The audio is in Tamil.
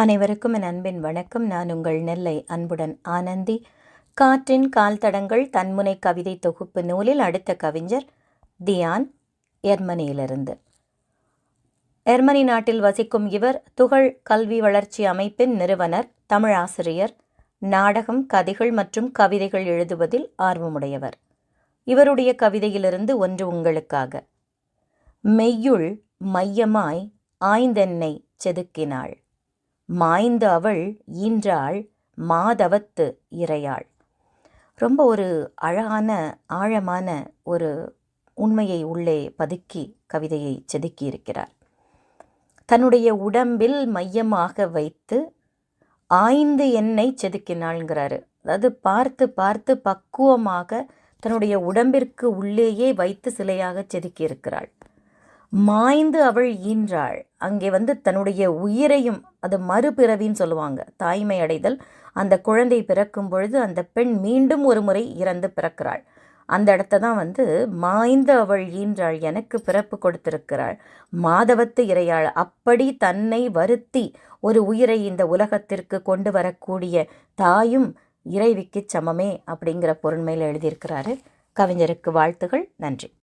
அனைவருக்கும் என் அன்பின் வணக்கம். நான் உங்கள் நெல்லை அன்புடன் ஆனந்தி. காற்றின் கால் தடங்கள் தன்முனை கவிதை தொகுப்பு நூலில் அடுத்த கவிஞர் தியான், எர்மனியிலிருந்து. எர்மனி நாட்டில் வசிக்கும் இவர் துகள் கல்வி வளர்ச்சி அமைப்பின் நிறுவனர், தமிழாசிரியர், நாடகம், கதைகள் மற்றும் கவிதைகள் எழுதுவதில் ஆர்வமுடையவர். இவருடைய கவிதையிலிருந்து ஒன்று உங்களுக்காக. மெய்யுள் மையமாய் ஆய்ந்தென்னை செதுக்கினாள், மாய்ந்த அவள் ஈன்றாள் மாதவத்து இறையாள். ரொம்ப ஒரு அழகான ஆழமான ஒரு உண்மையை உள்ளே பதுக்கி கவிதையை செதுக்கி இருக்கிறார். தன்னுடைய உடம்பில் மையமாக வைத்து ஆய்ந்து என்னை செதுக்கினாள்ங்கிறாரு. அதாவது பார்த்து பார்த்து பக்குவமாக தன்னுடைய உடம்பிற்கு உள்ளேயே வைத்து சிலையாக செதுக்கி இருக்கிறாள். மாய்ந்து அவள் ஈன்றாள், அங்கே தன்னுடைய உயிரையும், அது மறுபிறவின்னு சொல்லுவாங்க, தாய்மை அடைதல். அந்த குழந்தை பிறக்கும் பொழுது அந்த பெண் மீண்டும் ஒரு முறை இறந்து பிறக்கிறாள். அந்த இடத்த தான் மாய்ந்து அவள் ஈன்றாள், எனக்கு பிறப்பு கொடுத்திருக்கிறாள், மாதவத்து இறையாள். அப்படி தன்னை வருத்தி ஒரு உயிரை இந்த உலகத்திற்கு கொண்டு வரக்கூடிய தாயும் இறைவிக்கு சமமே அப்படிங்கிற பொருண்மையில் எழுதியிருக்கிறாரு. கவிஞருக்கு வாழ்த்துகள். நன்றி.